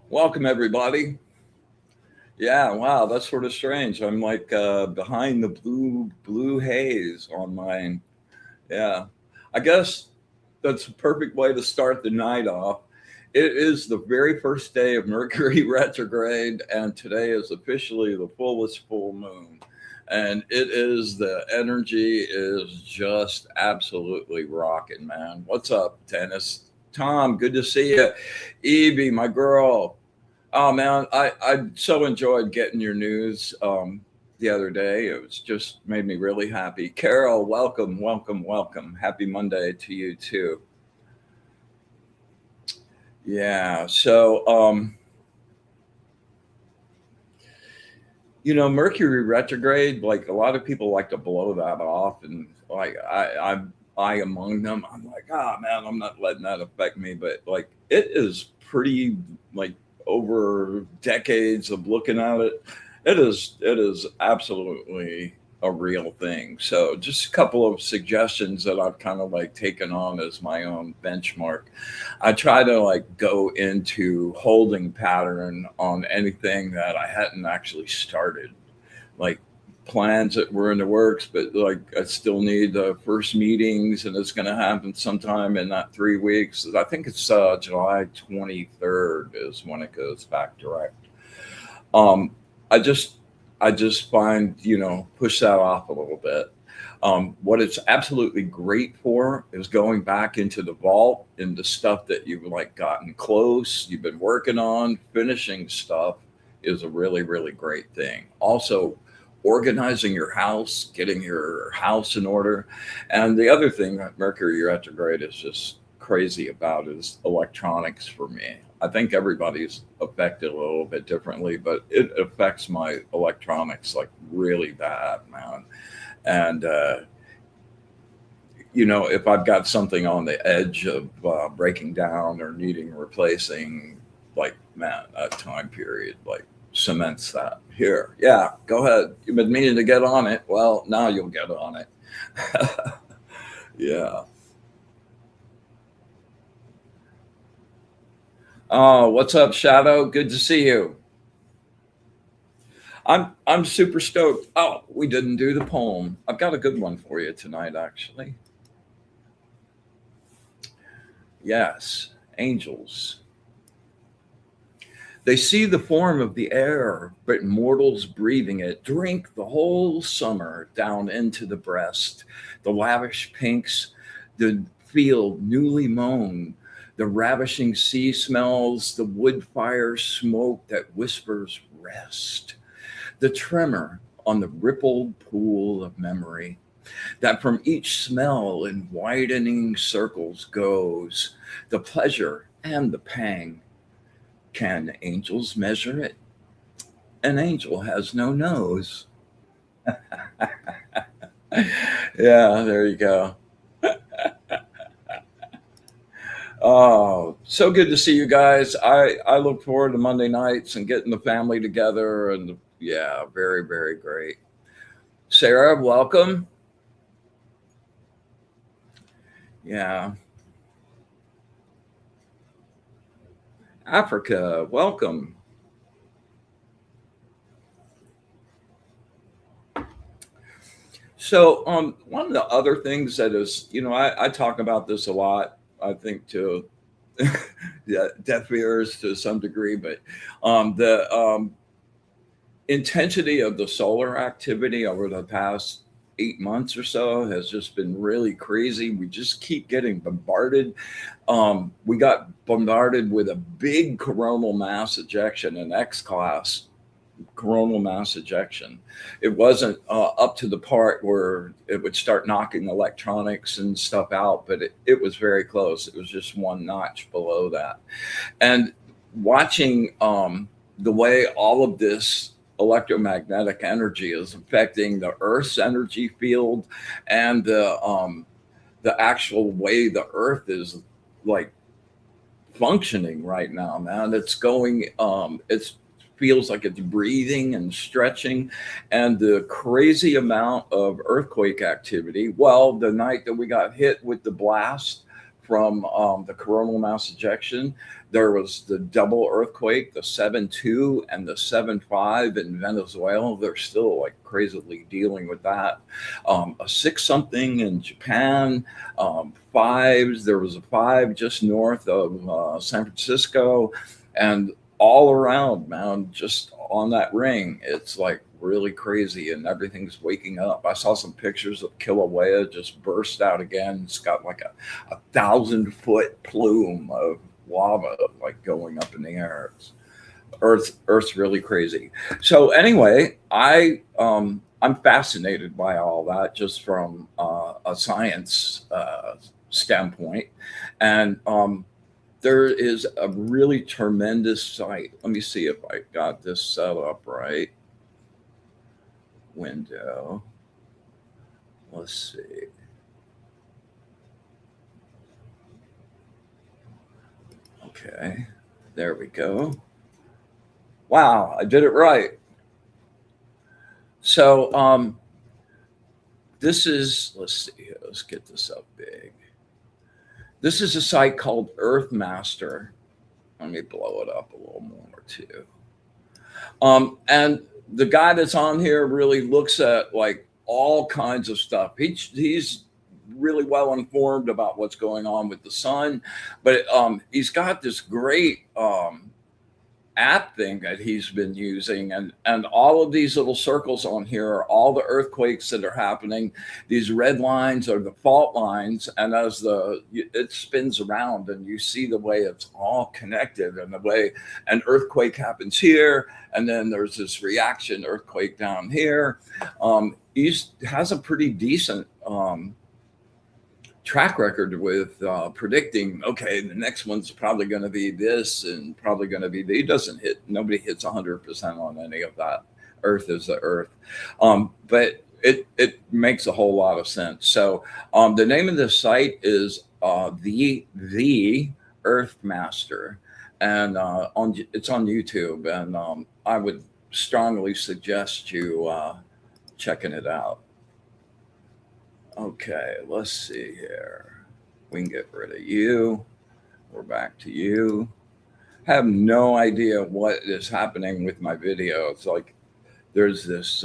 Welcome, everybody. Yeah, wow, that's sort of strange. I'm like behind the blue haze on mine. Yeah, I guess that's a perfect way to start the night off. It is the very first day of Mercury retrograde, and today is officially the fullest full moon. And it is the energy is just absolutely rocking, man. What's up, Dennis? Tom, good to see you. Evie, my girl. Oh man, I so enjoyed getting your news the other day. It was just made me really happy. Carol, welcome, welcome, welcome. Happy Monday to you too. Yeah. So Mercury retrograde, like a lot of people like to blow that off, and like I among them. I'm like, ah man, I'm not letting that affect me. But like it is pretty like over decades of looking at it, it is absolutely a real thing. So just a couple of suggestions that I've kind of like taken on as my own benchmark. I try to like go into holding pattern on anything that I hadn't actually started, like plans that were in the works, but like I still need the first meetings, and it's going to happen sometime in that 3 weeks. I think it's July 23rd is when it goes back direct. Um, I just I just find push that off a little bit. What it's absolutely great for is going back into the vault into stuff that you've like gotten close, you've been working on, finishing stuff is a really, really great thing. Also, organizing your house, getting your house in order. And the other thing that Mercury retrograde is just crazy about is electronics for me. I think everybody's affected a little bit differently, but it affects my electronics like really bad, man. And if I've got something on the edge of breaking down or needing replacing, like, man, that time period, like, cements that. Here, yeah, go ahead. You've been meaning to get on it. Well, now you'll get on it. Yeah. Oh, what's up, Shadow? Good to see you. I'm super stoked. Oh, we didn't do the poem. I've got a good one for you tonight, actually. Yes, angels. They see the form of the air, but mortals breathing it drink the whole summer down into the breast. The lavish pinks, the field newly mown, the ravishing sea smells, the wood fire smoke that whispers rest, the tremor on the rippled pool of memory that from each smell in widening circles goes, the pleasure and the pang. Can angels measure it? An angel has no nose. Yeah, there you go. Oh, so good to see you guys. I look forward to Monday nights and getting the family together, and yeah, very, very great. Sarah, welcome. Yeah. Africa, welcome. So, one of the other things that is, I talk about this a lot, I think, to yeah, deaf ears to some degree, but the intensity of the solar activity over the past 8 months or so has just been really crazy. We just keep getting bombarded. We got bombarded with a big coronal mass ejection, an X class coronal mass ejection. It wasn't up to the part where it would start knocking electronics and stuff out, but it was very close. It was just one notch below that. And watching the way all of this electromagnetic energy is affecting the Earth's energy field and the actual way the Earth is like functioning right now, man. It's going, it's feels like it's breathing and stretching, and the crazy amount of earthquake activity. Well, the night that we got hit with the blast from the coronal mass ejection, there was the double earthquake, the 7.2 and the 7.5 in Venezuela. They're still like crazily dealing with that. A 6 something in Japan, fives. There was a 5 just north of San Francisco, and all around, man, just on that ring. It's like really crazy, and everything's waking up. I saw some pictures of Kilauea just burst out again. It's got like a 1,000-foot plume of lava like going up in the air. Earth's really crazy. So anyway, I'm fascinated by all that just from a science standpoint, and there is a really tremendous site. Let me see if I got this set up right. Window. Let's see. Okay, there we go. Wow, I did it right. So this is, let's see, let's get this up big. This is a site called Earthmaster. Let me blow it up a little more too. And the guy that's on here really looks at like all kinds of stuff. He's really well informed about what's going on with the sun, but he's got this great app thing that he's been using, and all of these little circles on here are all the earthquakes that are happening. These red lines are the fault lines, and as it spins around and you see the way it's all connected, and the way an earthquake happens here, and then there's this reaction earthquake down here. He has a pretty decent track record with predicting, okay, the next one's probably going to be this and probably going to be, nobody hits 100% on any of that. Earth is the Earth. But it makes a whole lot of sense. So the name of this site is the Earthmaster, and it's on YouTube, and I would strongly suggest you checking it out. Okay, let's see here. We can get rid of you. We're back to you. I have no idea what is happening with my video. It's like there's this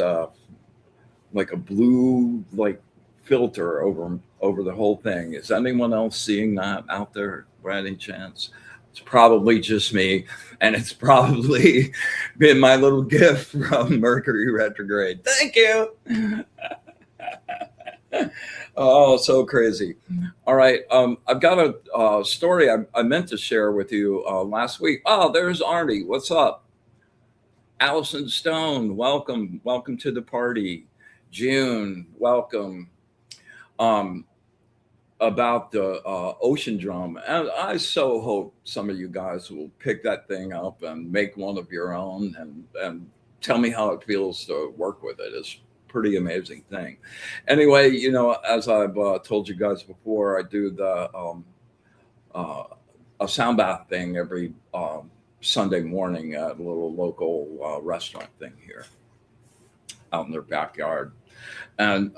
like a blue like filter over the whole thing. Is anyone else seeing that out there by any chance? It's probably just me, and it's probably been my little gift from Mercury retrograde. Thank you. Oh, so crazy. All right. I've got a story I meant to share with you last week. Oh, there's Arnie. What's up? Allison Stone, welcome. Welcome to the party. June, welcome. About the ocean drum. And I so hope some of you guys will pick that thing up and make one of your own, and tell me how it feels to work with it. It's pretty amazing thing. Anyway, as I've told you guys before, I do the a sound bath thing every Sunday morning at a little local restaurant thing here out in their backyard. And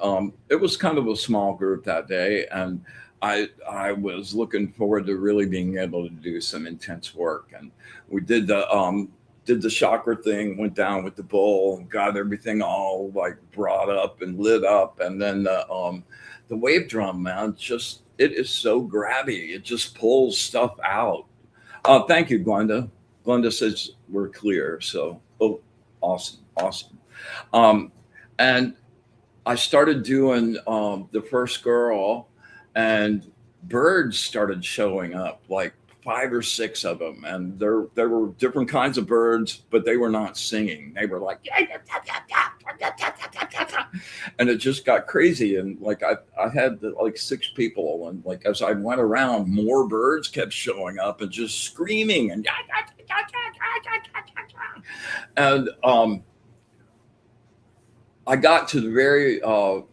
it was kind of a small group that day, and I was looking forward to really being able to do some intense work. And we did the chakra thing, went down with the bowl, got everything all like brought up and lit up, and then the wave drum, man, it is so grabby. It just pulls stuff out. Thank you, Glenda. Glenda says we're clear. So, awesome. And I started doing the first girl, and birds started showing up, like 5 or 6 of them, and there were different kinds of birds, but they were not singing. They were like, and it just got crazy. And like I had like 6 people, and like as I went around, more birds kept showing up and just screaming and I got to the very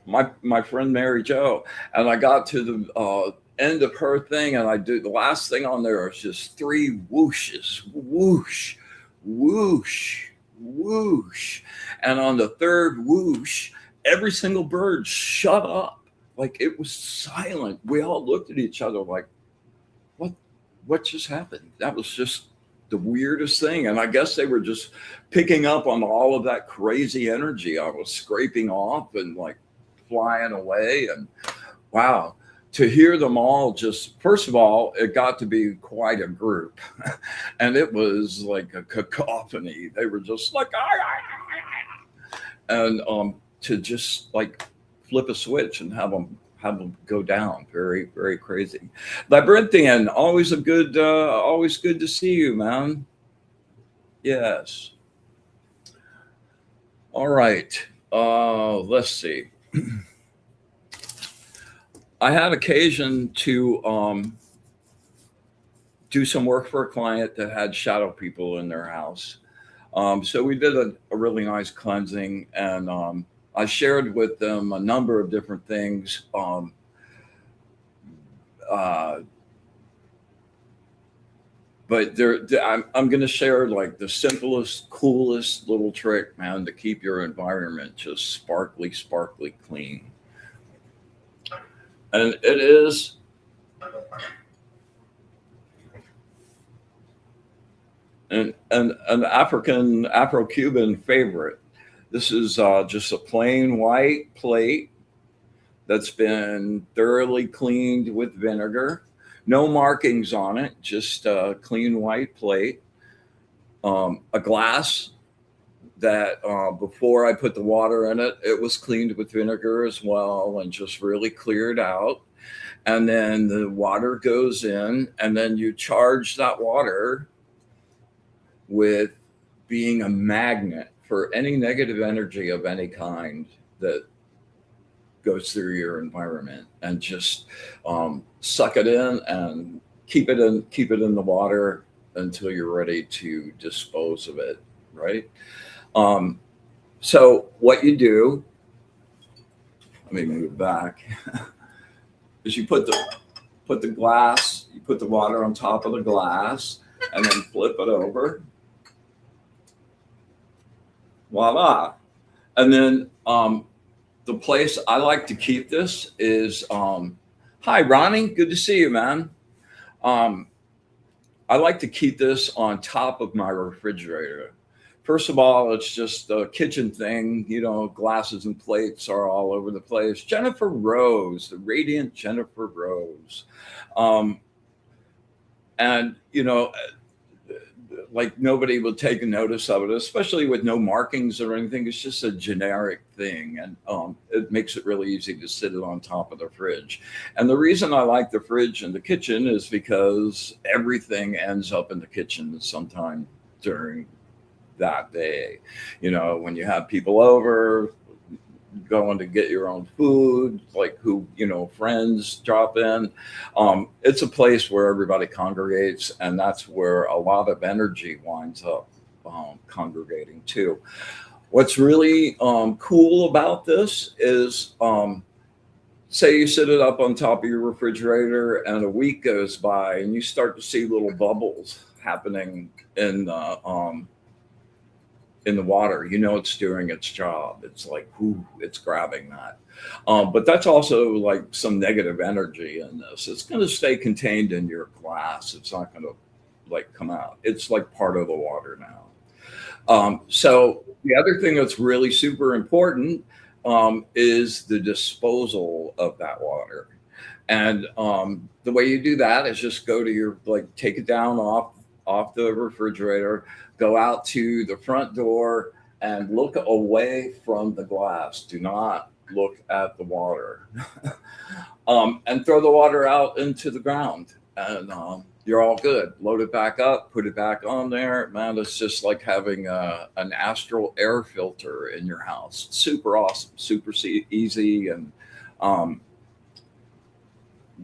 my friend Mary Jo, and I got to the end of her thing, and I do the last thing on there is just 3 whooshes, whoosh, whoosh, whoosh, and on the third whoosh, every single bird shut up, like it was silent. We all looked at each other like, what what just happened? That was just the weirdest thing. And I guess they were just picking up on all of that crazy energy I was scraping off and like flying away. And wow, to hear them all, just first of all, it got to be quite a group. And it was like a cacophony. They were just like, "Ah, ah, ah, ah," and to just like flip a switch and have them go down, very very crazy. Labyrinthian, always good to see you, man. Yes. All right. Let's see. I had occasion to do some work for a client that had shadow people in their house. So we did a really nice cleansing, and I shared with them a number of different things. Uh, but I'm going to share like the simplest, coolest little trick, man, to keep your environment just sparkly, sparkly clean. And it is an African, Afro-Cuban favorite. This is just a plain white plate that's been thoroughly cleaned with vinegar. No markings on it, just a clean white plate. A glass that before I put the water in it, it was cleaned with vinegar as well and just really cleared out. And then the water goes in, and then you charge that water with being a magnet for any negative energy of any kind that goes through your environment, and just suck it in and keep it in the water until you're ready to dispose of it, right? um, so what you do, let me move back, is you put the glass, you put the water on top of the glass, and then flip it over, voila. And then the place I like to keep this is hi Ronnie, good to see you, man. um, I like to keep this on top of my refrigerator. First of all, it's just a kitchen thing, you know, glasses and plates are all over the place. Jennifer Rose, the radiant Jennifer Rose. um, and you know, like nobody will take a notice of it, especially with no markings or anything. It's just a generic thing, and it makes it really easy to sit it on top of the fridge. And the reason I like the fridge in the kitchen is because everything ends up in the kitchen sometime during that day. You know, when you have people over, going to get your own food, like who, you know, friends drop in. It's a place where everybody congregates, and that's where a lot of energy winds up congregating too. What's really cool about this is, say you sit it up on top of your refrigerator, and a week goes by, and you start to see little bubbles happening in the water. You know, it's doing its job. It's like, whoo, it's grabbing that. But that's also like some negative energy in this. It's going to stay contained in your glass. It's not going to like come out. It's like part of the water now. So the other thing that's really super important is the disposal of that water. And the way you do that is just go to your, like, take it down off the refrigerator, go out to the front door, and look away from the glass. Do not look at the water. And throw the water out into the ground, and you're all good. Load it back up, put it back on there. Man, it's just like having an astral air filter in your house. Super awesome, super easy, and um,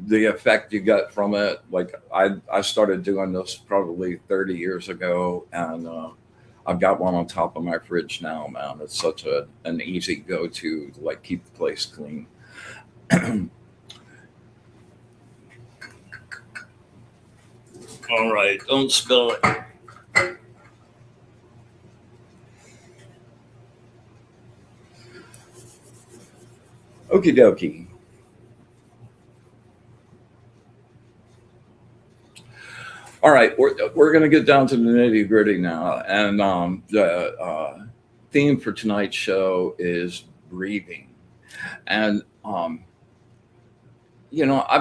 the effect you get from it. Like I started doing this probably 30 years ago, and I've got one on top of my fridge now, man. It's such an easy go-to to like keep the place clean. All right, don't spill it. Okie dokie. All right, we're going to get down to the nitty gritty now. And the theme for tonight's show is breathing. And, I've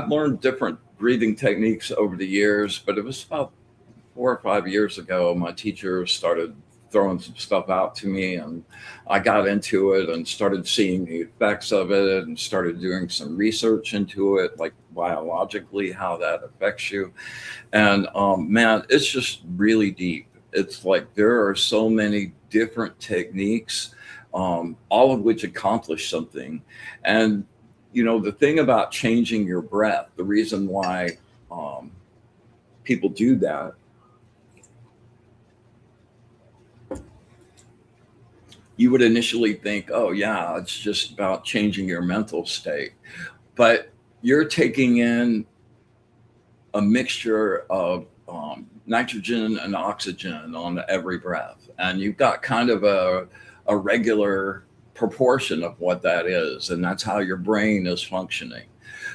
learned different breathing techniques over the years, but it was about 4 or 5 years ago, my teacher started throwing some stuff out to me, and I got into it and started seeing the effects of it and started doing some research into it, like biologically, how that affects you. And man, it's just really deep. It's like there are so many different techniques, all of which accomplish something. And, the thing about changing your breath, the reason why people do that, you would initially think, oh, yeah, it's just about changing your mental state. But you're taking in a mixture of nitrogen and oxygen on every breath. And you've got kind of a regular proportion of what that is. And that's how your brain is functioning.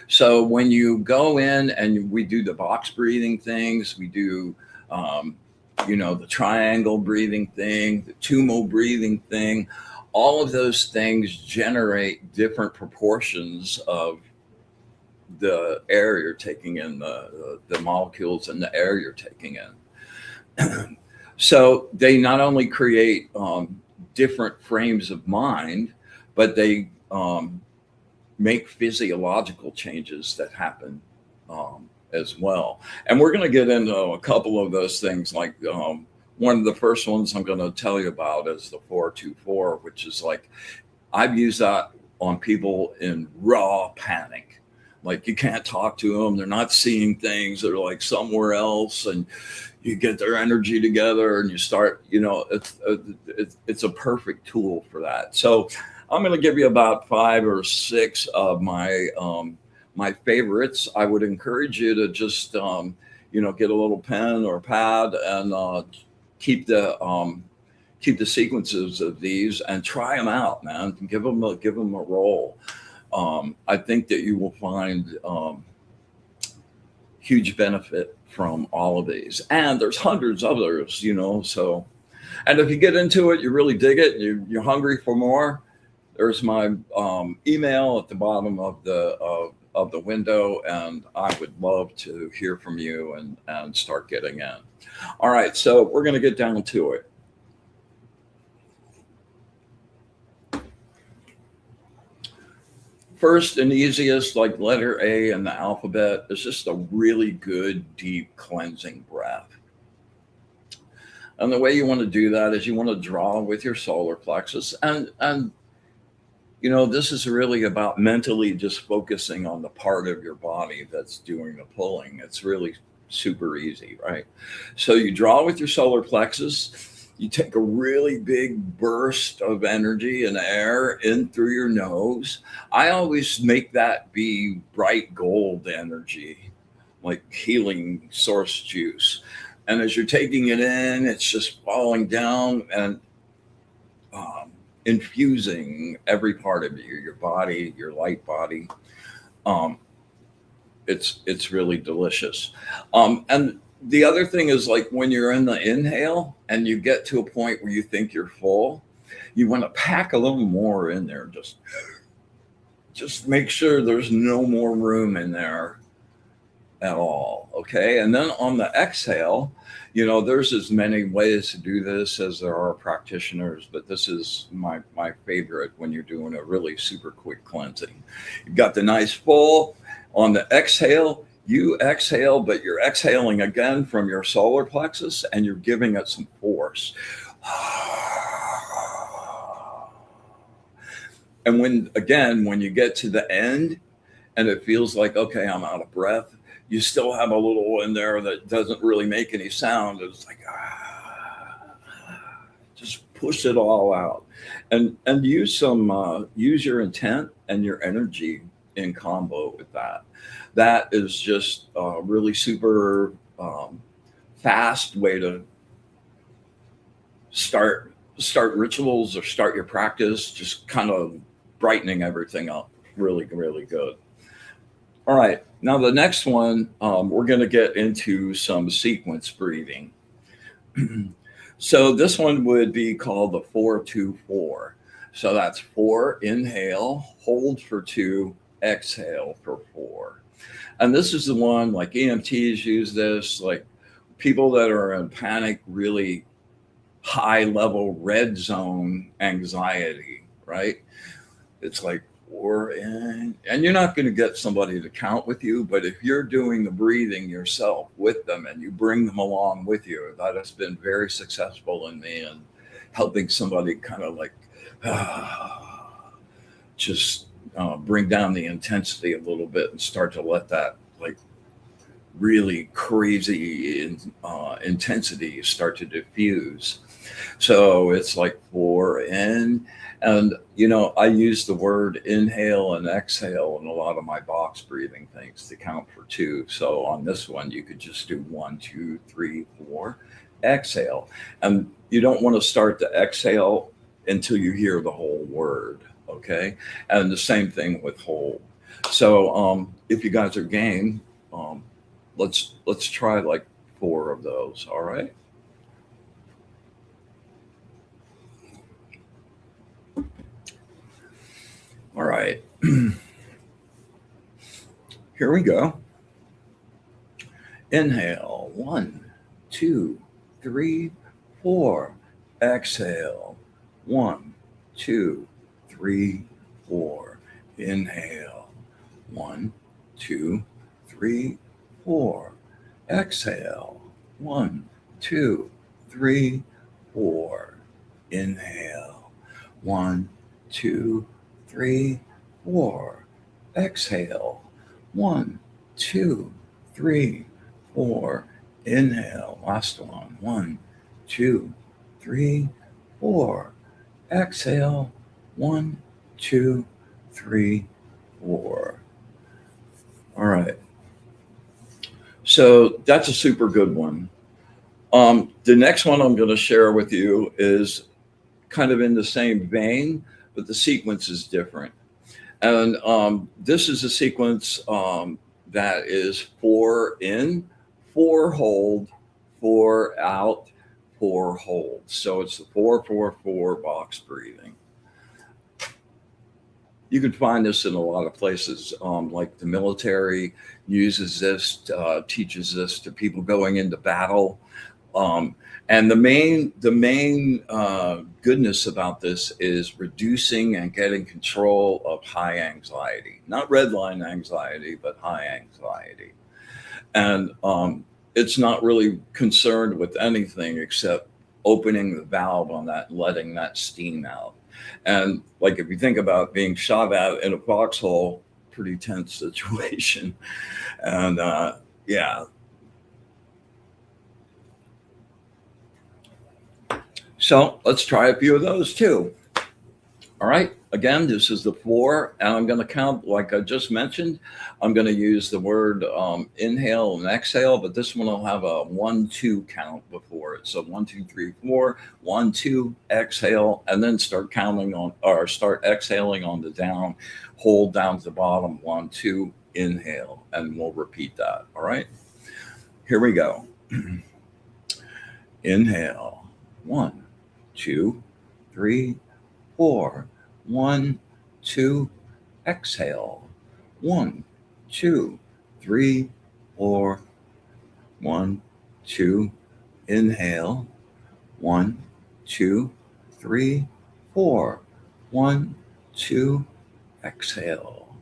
So when you go in and we do the box breathing things, we do, the triangle breathing thing, the tumo breathing thing, all of those things generate different proportions of the air you're taking in, the molecules in the air you're taking in. So they not only create different frames of mind, but they make physiological changes that happen as well. And we're going to get into a couple of those things. Like one of the first ones I'm going to tell you about is the 424, which is like I've used that on people in raw panic. Like you can't talk to them. They're not seeing things. They're like somewhere else. And you get their energy together and you start, it's a perfect tool for that. So I'm going to give you about 5 or 6 of my favorites. I would encourage you to just, get a little pen or pad and keep the sequences of these and try them out, man. Give them a roll. I think that you will find huge benefit from all of these. And there's hundreds of others, so. And if you get into it, you really dig it, you're hungry for more, there's my email at the bottom of the window, and I would love to hear from you and start getting in. All right, so we're going to get down to it. First and easiest, like letter A in the alphabet, is just a really good, deep cleansing breath. And the way you want to do that is you want to draw with your solar plexus. And this is really about mentally just focusing on the part of your body that's doing the pulling. It's really super easy, right? So you draw with your solar plexus. You take a really big burst of energy and air in through your nose. I always make that be bright gold energy, like healing source juice. And as you're taking it in, it's just falling down and infusing every part of you, your body, your light body. It's really delicious. And the other thing is, like when you're in the inhale and you get to a point where you think you're full, you want to pack a little more in there. Just make sure there's no more room in there at all. Okay. And then on the exhale, there's as many ways to do this as there are practitioners, but this is my favorite when you're doing a really super quick cleansing. You've got the nice full on the exhale. You exhale, but you're exhaling again from your solar plexus and you're giving it some force. And when you get to the end and it feels like, okay, I'm out of breath, you still have a little in there that doesn't really make any sound. It's like, just push it all out, and use your intent and your energy in combo with that. That is just a really super fast way to start rituals or start your practice, just kind of brightening everything up really, really good. All right, now the next one, we're going to get into some sequence breathing. So this one would be called the 4-2-4. So that's 4, inhale, hold for 2, exhale for 4. And this is the one, like EMTs use this, like people that are in panic, really high level red zone anxiety, right? It's like 4 in, and you're not going to get somebody to count with you, but if you're doing the breathing yourself with them and you bring them along with you, that has been very successful in me and helping somebody kind of like just bring down the intensity a little bit and start to let that like really crazy intensity start to diffuse. So it's like 4 in, and I use the word inhale and exhale in a lot of my box breathing things to count for 2. So on this one, you could just do 1, 2, 3, 4, exhale, and you don't want to start the exhale until you hear the whole word. Okay, and the same thing with hold. So if you guys are game, let's try like 4 of those. All right. All right. Here we go. Inhale, 1, 2, 3, 4. Exhale, 1, 2, 3, 4. Inhale, 1, 2, 3, 4. Exhale, 1, 2, 3, 4. Inhale, 1, 2, 3, 4. Exhale, 1, 2, 3, 4. Inhale, last one, 1, 2, 3, 4. Exhale, 1, 2, 3, 4. All right. So that's a super good one. The next one I'm going to share with you is kind of in the same vein, but the sequence is different. And this is a sequence that is 4 in, 4 hold, 4 out, 4 hold. So it's the 4-4-4 box breathing. You can find this in a lot of places, like the military uses this, teaches this to people going into battle. And the main goodness about this is reducing and getting control of high anxiety, not red line anxiety, but high anxiety. And it's not really concerned with anything except opening the valve on that, letting that steam out. And like if you think about being shot at in a foxhole, pretty tense situation. And yeah. So let's try a few of those too. All right. Again, this is the 4, and I'm going to count like I just mentioned. I'm going to use the word inhale and exhale, but this one will have a 1-2 count before it. So 1, 2, 3, 4, 1, 2, exhale, and then start counting on or start exhaling on the down, hold down to the bottom, 1, 2, inhale, and we'll repeat that. All right. Here we go. Inhale, 1, 2, 3, 4. 1, 2, exhale. 1, 2, 3, 4. 1, 2, inhale. 1, 2, 3, 4. 1, 2, exhale.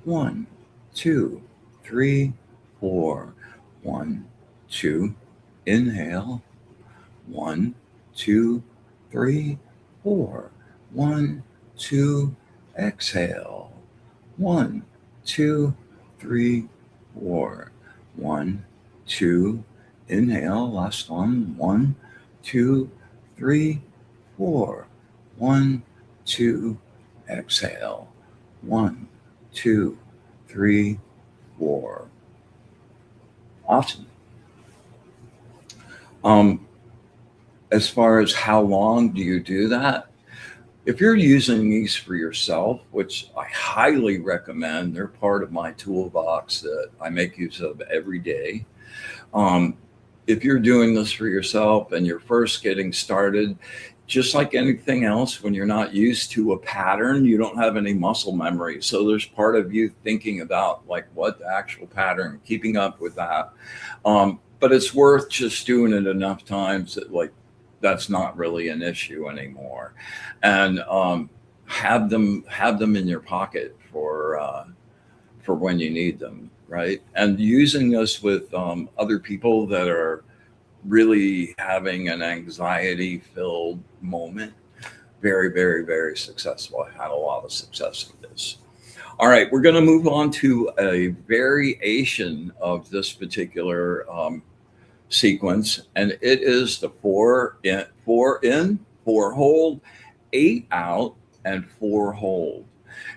1, 2, 3, 4. 1, 2, inhale. 1, 2, 3, 4. 1, 2, exhale. 1, 2, 3, 4. 1, 2, inhale. Last one. 1, 2, 3, 4. 1, 2, exhale. 1, 2, 3, 4. Awesome. As far as how long do you do that? If you're using these for yourself, which I highly recommend, they're part of my toolbox that I make use of every day. If you're doing this for yourself and you're first getting started, just like anything else, when you're not used to a pattern, you don't have any muscle memory. So there's part of you thinking about like what the actual pattern, keeping up with that. But it's worth just doing it enough times that like that's not really an issue anymore, and have them in your pocket for when you need them, right? And using this with other people that are really having an anxiety filled moment, very, very, very successful. I had a lot of success with this. All right, we're going to move on to a variation of this particular sequence, and it is the 4 in, 4 hold, 8 out, and 4 hold.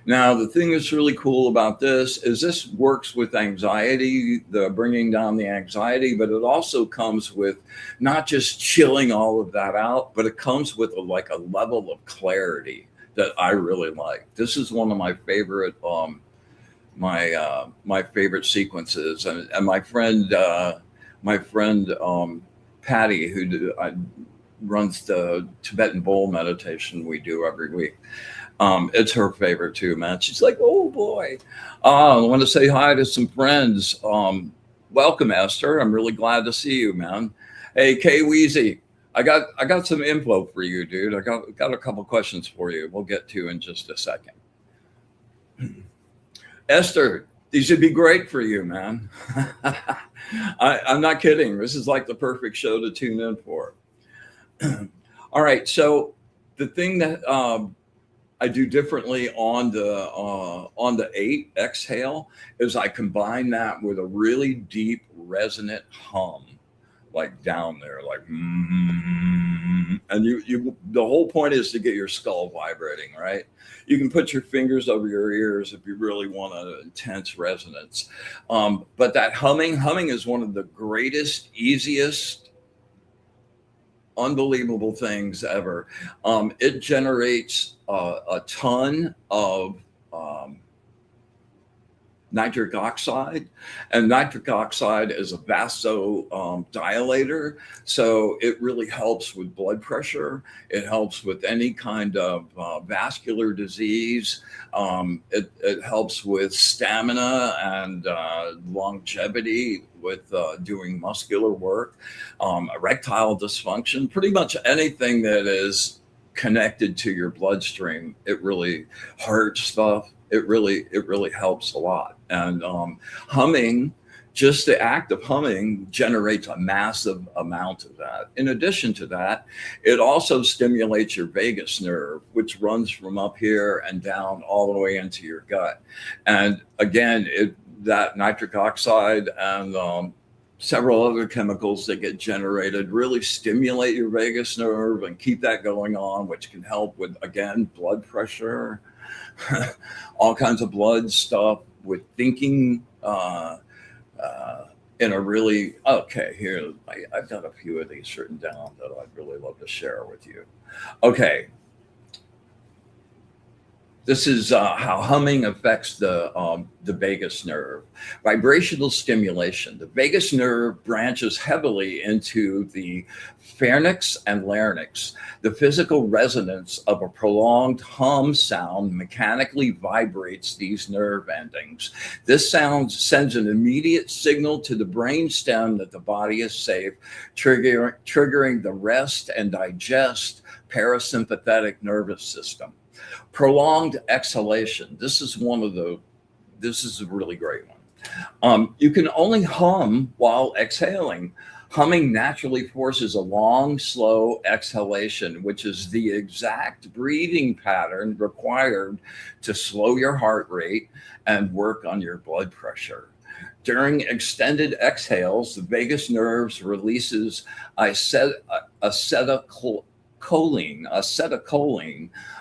Now, the thing that's really cool about this is this works with anxiety, the bringing down the anxiety, but it also comes with not just chilling all of that out, but it comes with like a level of clarity that I really like. This is one of my favorite my favorite sequences, and my friend Patty, runs the Tibetan bowl meditation we do every week. It's her favorite too, man. She's like, oh boy. I want to say hi to some friends. Welcome, Esther. I'm really glad to see you, man. Hey, Kay Weezy, I got some info for you, dude. I got a couple questions for you. We'll get to in just a second. Esther, these would be great for you, man. I'm not kidding. This is like the perfect show to tune in for. All right. So the thing that I do differently on the 8 exhale is I combine that with a really deep resonant hum, like down there, like, and you the whole point is to get your skull vibrating, right? You can put your fingers over your ears if you really want an intense resonance. But that humming is one of the greatest, easiest, unbelievable things ever. It generates a ton of nitric oxide, and nitric oxide is a vasodilator, so it really helps with blood pressure. It helps with any kind of vascular disease. It helps with stamina and longevity with doing muscular work, erectile dysfunction, pretty much anything that is connected to your bloodstream. It really heart stuff. It really helps a lot. And humming, just the act of humming generates a massive amount of that. In addition to that, it also stimulates your vagus nerve, which runs from up here and down all the way into your gut. And again, that nitric oxide and several other chemicals that get generated really stimulate your vagus nerve and keep that going on, which can help with, again, blood pressure, all kinds of blood stuff, with thinking in a really, okay, here, I've got a few of these written down that I'd really love to share with you. Okay. This is how humming affects the vagus nerve. Vibrational stimulation. The vagus nerve branches heavily into the pharynx and larynx. The physical resonance of a prolonged hum sound mechanically vibrates these nerve endings. This sound sends an immediate signal to the brain stem that the body is safe, triggering the rest and digest parasympathetic nervous system. Prolonged exhalation. This is a really great one. You can only hum while exhaling. Humming naturally forces a long, slow exhalation, which is the exact breathing pattern required to slow your heart rate and work on your blood pressure. During extended exhales, the vagus nerves releases acetylcholine,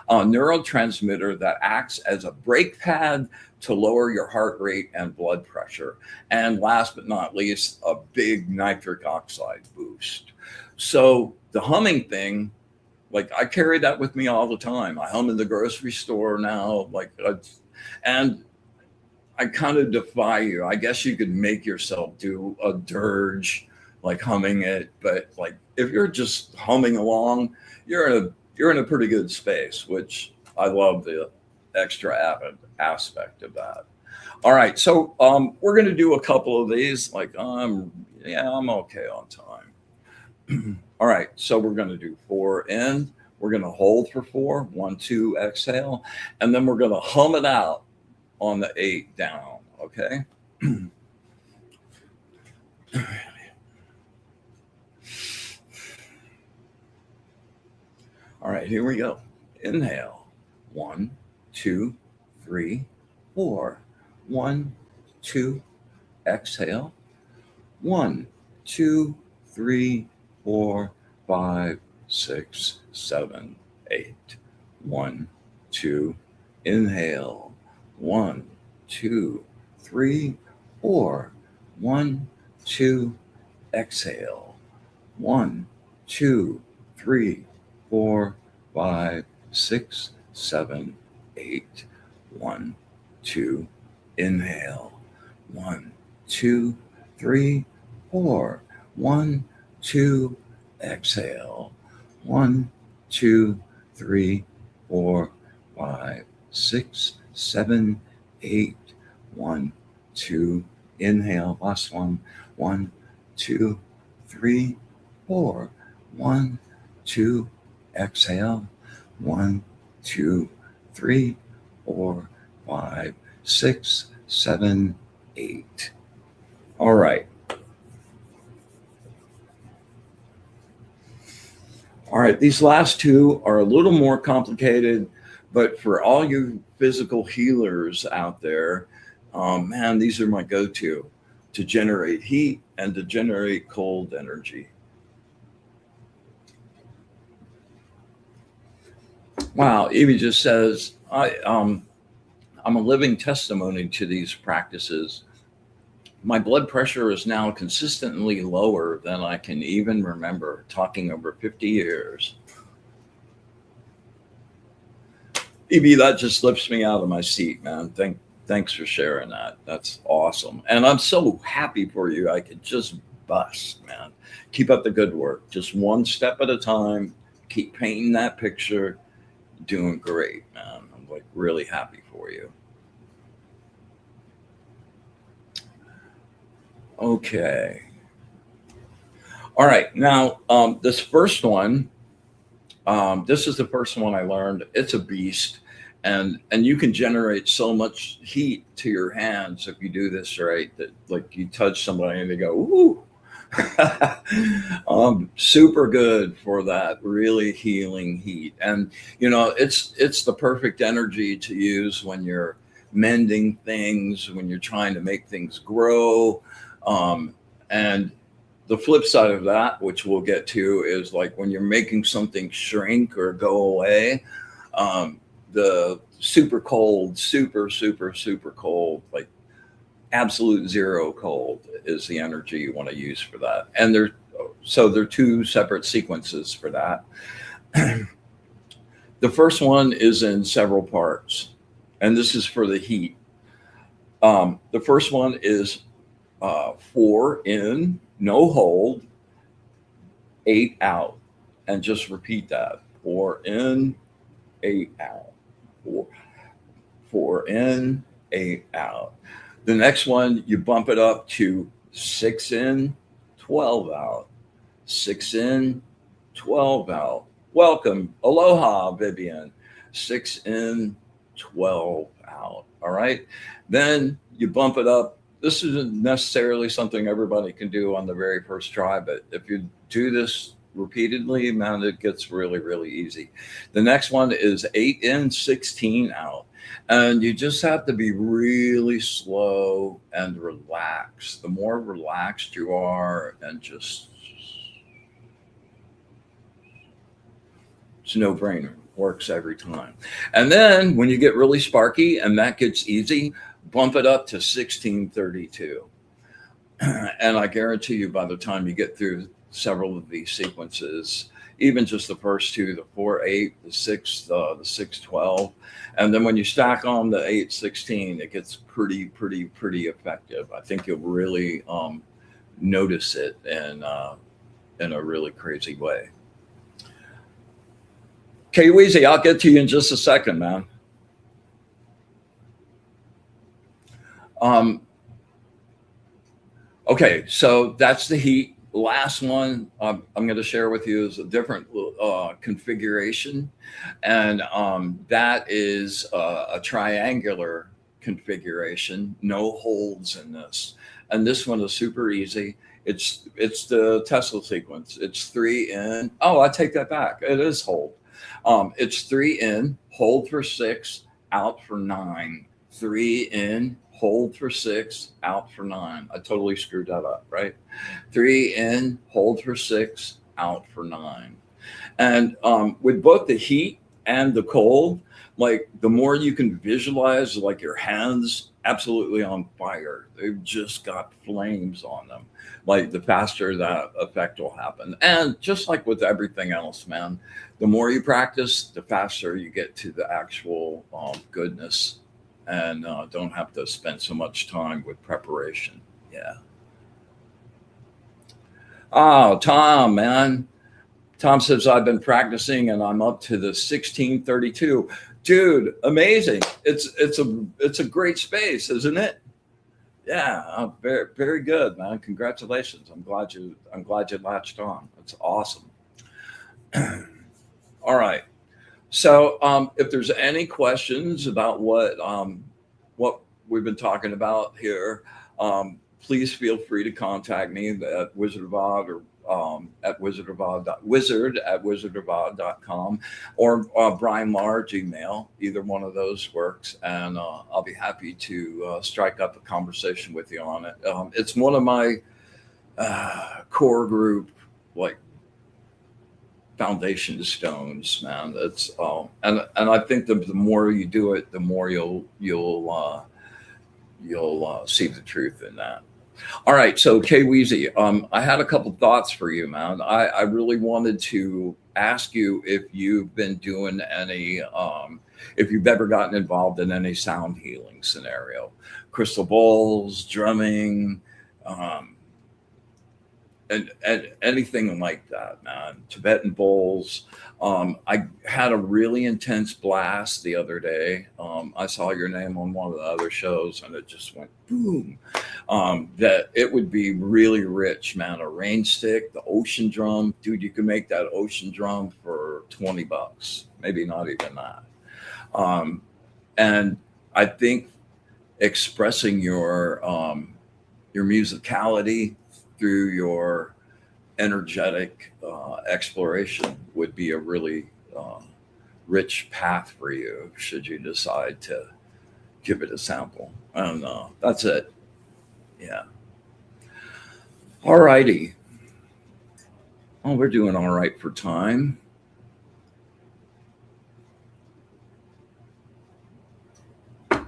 a neurotransmitter that acts as a brake pad to lower your heart rate and blood pressure. And last but not least, a big nitric oxide boost. So the humming thing, like I carry that with me all the time. I hum in the grocery store now, and I kind of defy you. I guess you could make yourself do a dirge, like humming it, but like if you're just humming along, you're in a pretty good space, which I love the extra added aspect of that. All right, so we're going to do a couple of these. I'm okay on time. All right, so we're going to do 4 in. We're going to hold for 4, 1, 2, exhale, and then we're going to hum it out on the 8 down. Okay. All right, here we go. Inhale. 1, 2, 3, 4. 1, 2. Exhale. 1, 2, 3, 4, 5, 6, 7, 8. 1, 2. Inhale. 1, 2, 3, 4. 1, 2. Exhale. 1, 2, 3, 4, 5, 6, 7, 8. 1, 2. Inhale. 1, 2, 3, 4. 1, 2. Exhale. 1, 2, 3, 4, 5, 6, 7, 8. 1, 2. Inhale. Last one. 1, 2, 3, 4. 1, 2. Exhale. 1, 2, 3, 4, 5, 6, 7, 8. All right. All right. These last two are a little more complicated, but for all you physical healers out there, man, these are my go-to to generate heat and to generate cold energy. Wow, Evie just says, I'm a living testimony to these practices. My blood pressure is now consistently lower than I can even remember, talking over 50 years. Evie, that just lifts me out of my seat, man. Thanks for sharing that. That's awesome. And I'm so happy for you. I could just bust, man. Keep up the good work. Just one step at a time. Keep painting that picture. Doing great, man. I'm like really happy for you. Okay. All right. Now, this first one, this is the first one I learned. It's a beast. And you can generate so much heat to your hands if you do this right, that like you touch somebody and they go, ooh. Super good for that really healing heat. And it's the perfect energy to use when you're mending things, when you're trying to make things grow. And the flip side of that, which we'll get to, is like when you're making something shrink or go away, the super cold, super cold, like absolute zero cold is the energy you want to use for that. And there are two separate sequences for that. The first one is in several parts, and this is for the heat. The first one is 4 in, no hold, 8 out, and just repeat that: 4 in, 8 out, 4 in, 8 out. The next one, you bump it up to 6 in, 12 out, 6 in, 12 out. Welcome, aloha, Vivian. 6 in, 12 out. All right. Then you bump it up. This isn't necessarily something everybody can do on the very first try, but if you do this repeatedly, man, it gets really, really easy. The next one is 8 in, 16 out. And you just have to be really slow and relaxed. The more relaxed you are, and just, it's no brainer, works every time. And then when you get really sparky and that gets easy, bump it up to 1632. And I guarantee you, by the time you get through several of these sequences, even just the first two, the 4-8, the 6-12, and then when you stack on the 8-16, it gets pretty effective. I think you'll really notice it in a really crazy way. Okay, Weezy, I'll get to you in just a second, man. Okay, so that's the heat. Last one I'm going to share with you is a different configuration, and that is a triangular configuration. No holds in this, and this one is super easy. It's the Tesla sequence. It's 3 in. Oh, I take that back. It is hold. It's 3 in, hold for 6, out for 9. 3 in, hold for 6, out for 9. I totally screwed that up, right? 3 in, hold for 6, out for 9. And with both the heat and the cold, like the more you can visualize, like your hands absolutely on fire, they've just got flames on them, like the faster that effect will happen. And just like with everything else, man, the more you practice, the faster you get to the actual goodness, and don't have to spend so much time with preparation. Yeah. Oh, Tom, man. Tom says, I've been practicing and I'm up to the 1632. Dude, amazing. It's a great space, isn't it? Yeah, very, very good, man. Congratulations. I'm glad you latched on. That's awesome. All right. So if there's any questions about what we've been talking about here, please feel free to contact me at Wizard of Oz, or at wizard@wizardofoz.com, or Brian Large email. Either one of those works, and I'll be happy to strike up a conversation with you on it. It's one of my core group, like, foundation stones, man. That's and I think the more you do it, the more you'll see the truth in that. All right, so Kay Weezy, I had a couple thoughts for you, man. I really wanted to ask you if you've been doing any, if you've ever gotten involved in any sound healing scenario, crystal bowls, drumming, and anything like that, man. Tibetan bowls. I had a really intense blast the other day. I saw your name on one of the other shows, and it just went boom. That it would be really rich, man. A rain stick, the ocean drum, dude. You can make that ocean drum for $20, maybe not even that. And I think expressing your musicality through your energetic exploration would be a really rich path for you, should you decide to give it a sample. And that's it. Yeah. All righty. Oh, we're doing all right for time. Let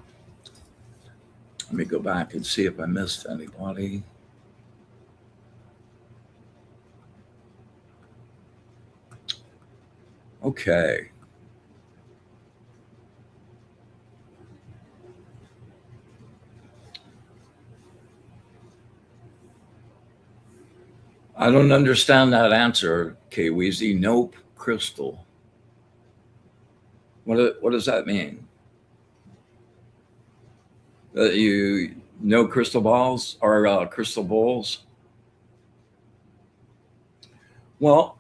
me go back and see if I missed anybody. Okay. I don't understand that answer, K Weezy. Nope, crystal. What does that mean? You know crystal balls or crystal bowls? Well,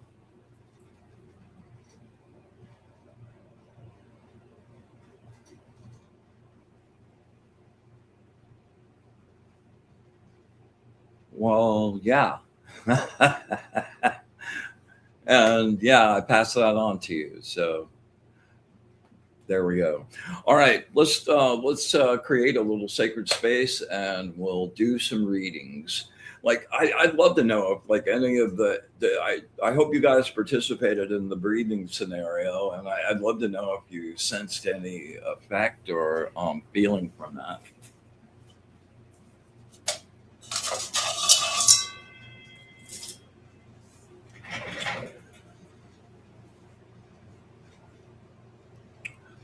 yeah. And yeah, I pass that on to you. So there we go. All right, let's create a little sacred space, and we'll do some readings. Like I'd love to know if like any of I hope you guys participated in the breathing scenario, and I'd love to know if you sensed any effect or feeling from that.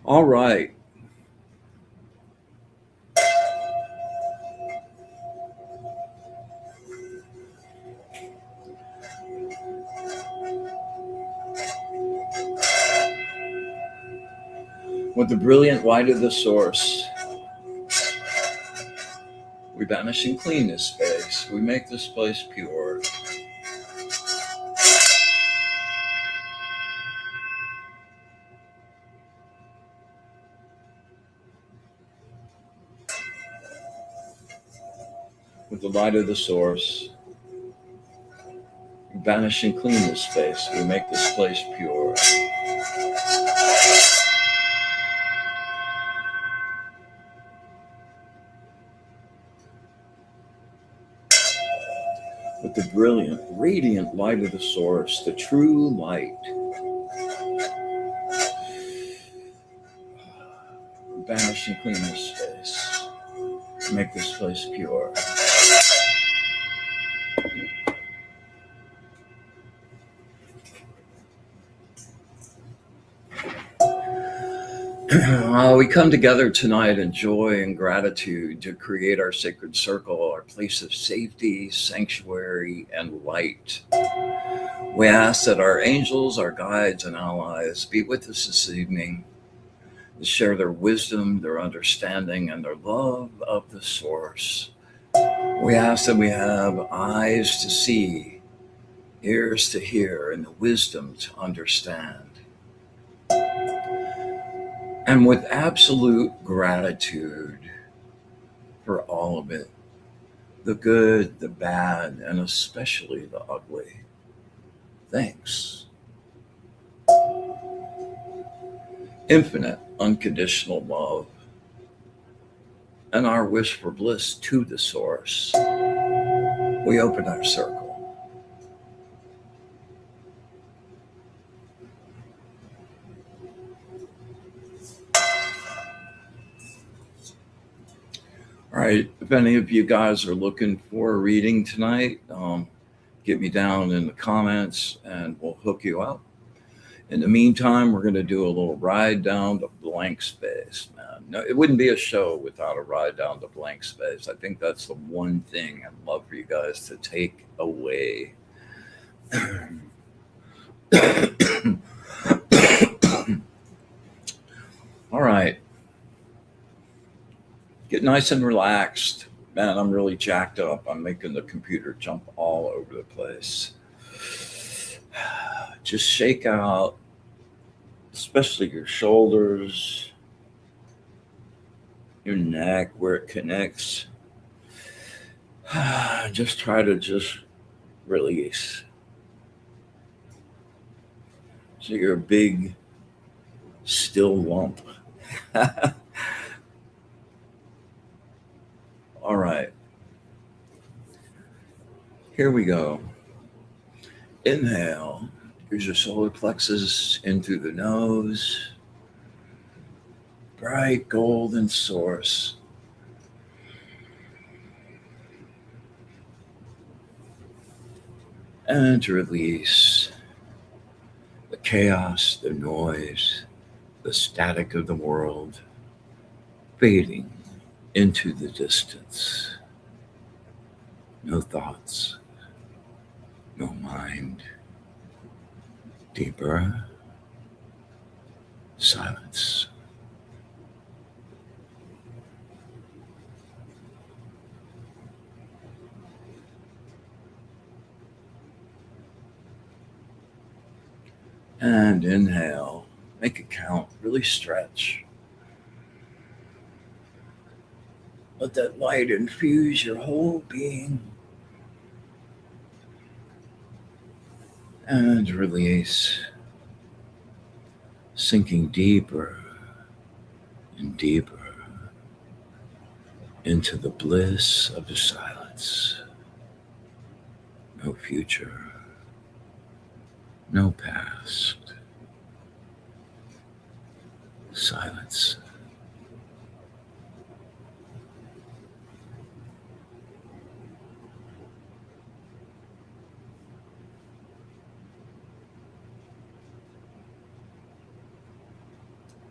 All right. With the brilliant light of the source, we banish and clean this space. We make this place pure. With the light of the source, we banish and clean this space. We make this place pure. With the brilliant, radiant light of the source, the true light, we banish and clean this space. We make this place pure. We come together tonight in joy and gratitude to create our sacred circle, our place of safety, sanctuary, and light. We ask that our angels, our guides, and allies be with us this evening to share their wisdom, their understanding, and their love of the source. We ask that we have eyes to see, ears to hear, and the wisdom to understand. And with absolute gratitude for all of it, the good, the bad, and especially the ugly. Thanks. Infinite, unconditional love, and our wish for bliss to the source. We open our circle. All right, if any of you guys are looking for a reading tonight, get me down in the comments and we'll hook you up. In the meantime, we're going to do a little ride down the blank space, man. No, it wouldn't be a show without a ride down the blank space. I think that's the one thing I'd love for you guys to take away. All right. Get nice and relaxed. Man, I'm really jacked up. I'm making the computer jump all over the place. Just shake out, especially your shoulders, your neck, where it connects. Just try to just release. So you're a big, still lump. All right. Here we go. Inhale. Use your solar plexus in through the nose. Bright golden source. And to release the chaos, the noise, the static of the world, fading into the distance. No thoughts, your mind deeper. Silence. And inhale. Make it count. Really stretch. Let that light infuse your whole being. And release. Sinking deeper and deeper into the bliss of the silence. No future. No past. Silence.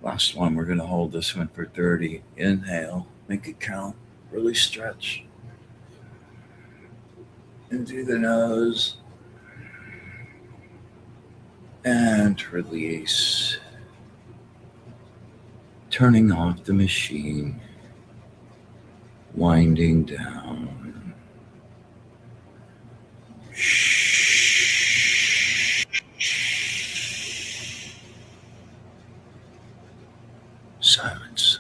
Last one, we're going to hold this one for 30. Inhale, make it count, really stretch. In through the nose. And release. Turning off the machine. Winding down. Silence.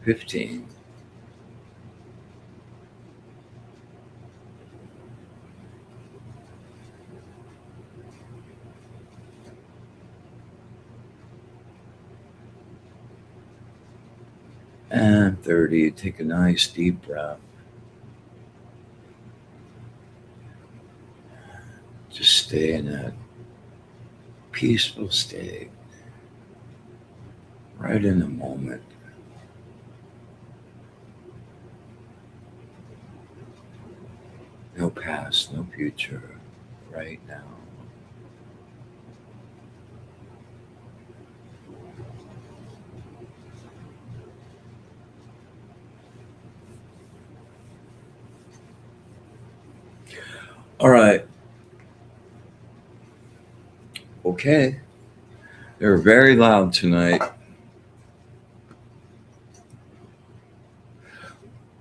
$15. And 30. Take a nice deep breath. Just stay in that peaceful state, right in the moment. No past, no future, right now. All right. Okay. They're very loud tonight.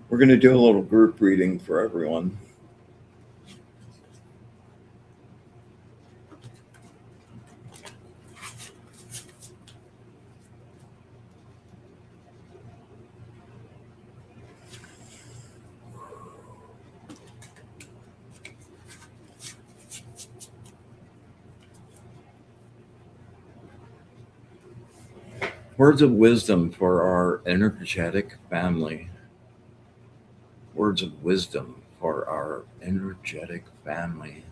We're going to do a little group reading for everyone. Words of wisdom for our energetic family. Words of wisdom for our energetic family.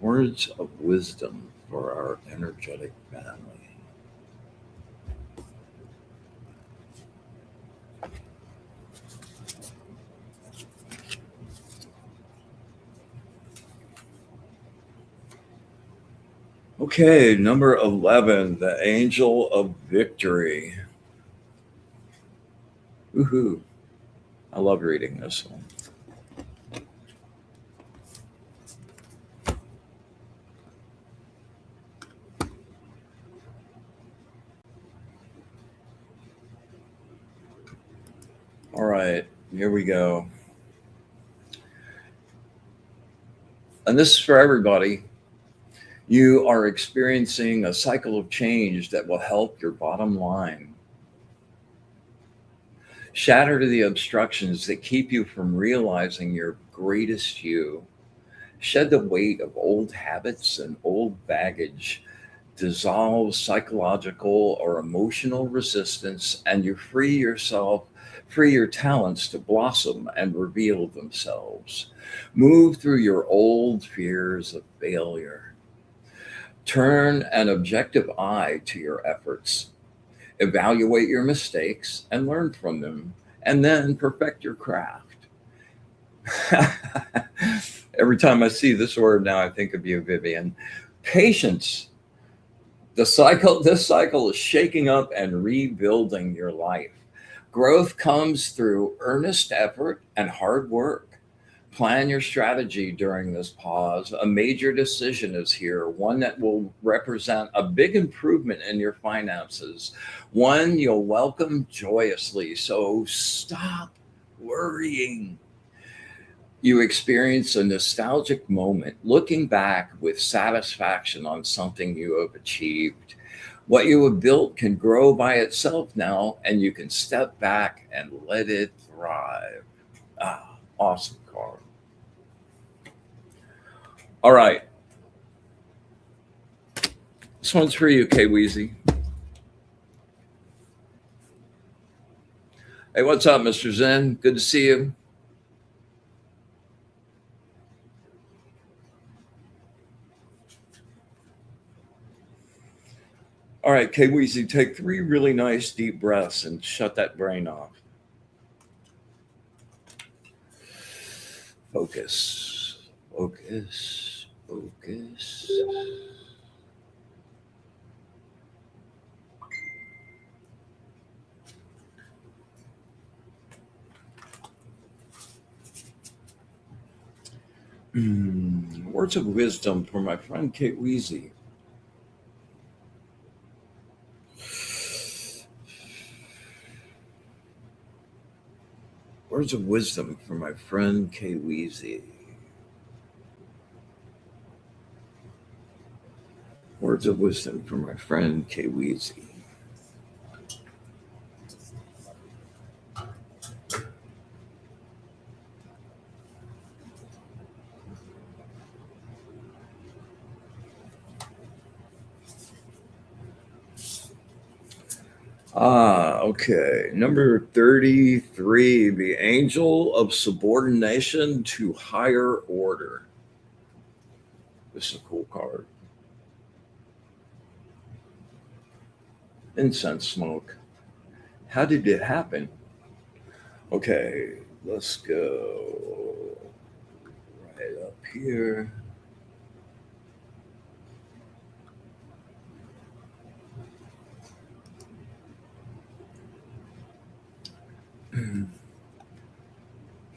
Words of wisdom for our energetic family. Okay, number 11, the angel of victory. Woohoo. I love reading this one. All right, here we go. And this is for everybody. You are experiencing a cycle of change that will help your bottom line. Shatter the obstructions that keep you from realizing your greatest you. Shed the weight of old habits and old baggage. Dissolve psychological or emotional resistance, and you free yourself, free your talents to blossom and reveal themselves. Move through your old fears of failure. Turn an objective eye to your efforts. Evaluate your mistakes and learn from them, and then perfect your craft. Every time I see this word now, I think of you, Vivian. Patience. This cycle is shaking up and rebuilding your life. Growth comes through earnest effort and hard work. Plan your strategy during this pause. A major decision is here, one that will represent a big improvement in your finances, one you'll welcome joyously. So stop worrying. You experience a nostalgic moment, looking back with satisfaction on something you have achieved. What you have built can grow by itself now, and you can step back and let it thrive. Ah, awesome card. All right. This one's for you, K Weezy. Hey, what's up, Mr. Zen? Good to see you. All right, K Weezy, take 3 really nice deep breaths and shut that brain off. Focus, focus, focus. Words of wisdom for my friend Kate Weezy. Words of wisdom for my friend Kate Weezy. Words of wisdom for my friend Kate Weezy. Okay. Number 33, the angel of subordination to higher order. This is a cool card. Incense smoke. How did it happen? Okay, let's go right up here.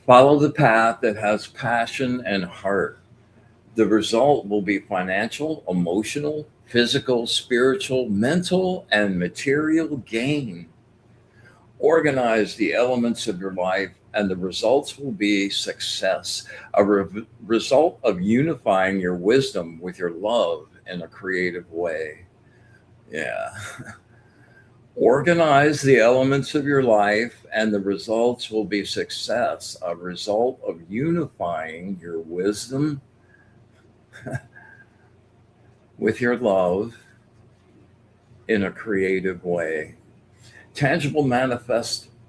Follow the path that has passion and heart. The result will be financial, emotional, physical, spiritual, mental, and material gain. Organize the elements of your life, and the results will be success, a result of unifying your wisdom with your love in a creative way. Yeah. Organize the elements of your life, and the results will be success, a result of unifying your wisdom with your love in a creative way. Tangible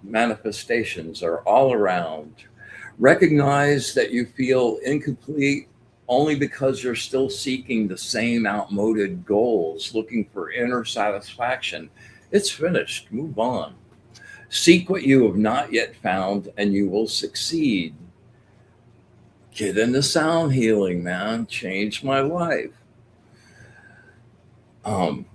manifestations are all around. Recognize that you feel incomplete only because you're still seeking the same outmoded goals, looking for inner satisfaction. It's finished. Move on. Seek what you have not yet found, and you will succeed. Get into sound healing, man. Change my life. Um,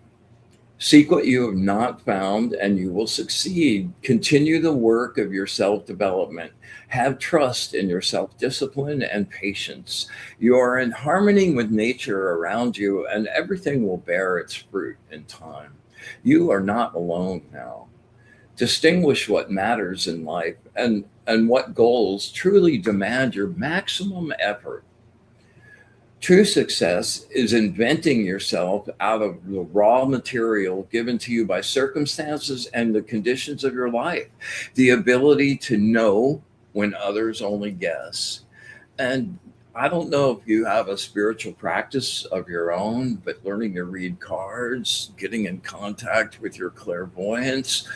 Seek what you have not found, and you will succeed. Continue the work of your self development. Have trust in your self discipline and patience. You are in harmony with nature around you, and everything will bear its fruit in time. You are not alone now. Distinguish what matters in life, and what goals truly demand your maximum effort. True success is inventing yourself out of the raw material given to you by circumstances and the conditions of your life. The ability to know when others only guess. And I don't know if you have a spiritual practice of your own, but learning to read cards, getting in contact with your clairvoyance,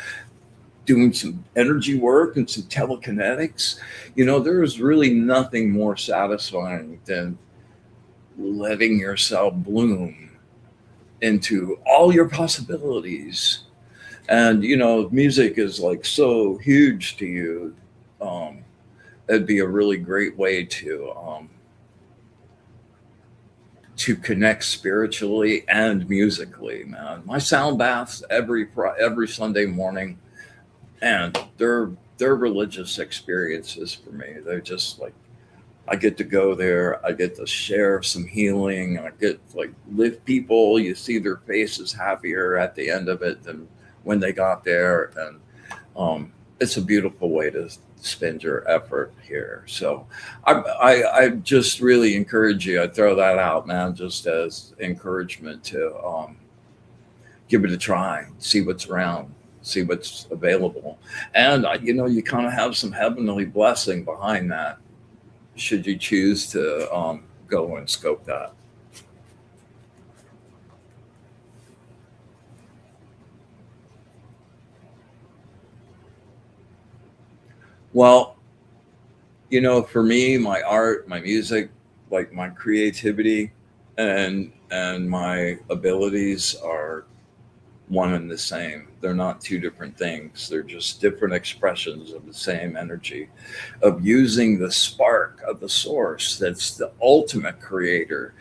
doing some energy work and some telekinetics, there is really nothing more satisfying than letting yourself bloom into all your possibilities. And music is like so huge to you. It'd be a really great way to to connect spiritually and musically, man. My sound baths every Sunday morning, and they're religious experiences for me. They're just like I get to go there. I get to share some healing. I get to like lift people. You see their faces happier at the end of it than when they got there, and it's a beautiful way to spend your effort here. So I just really encourage you. I throw that out, man, just as encouragement to give it a try, see what's around, see what's available, and you kind of have some heavenly blessing behind that should you choose to go and scope that. Well, for me, my art, my music, like my creativity and my abilities are one and the same. They're not two different things. They're just different expressions of the same energy, of using the spark of the source that's the ultimate creator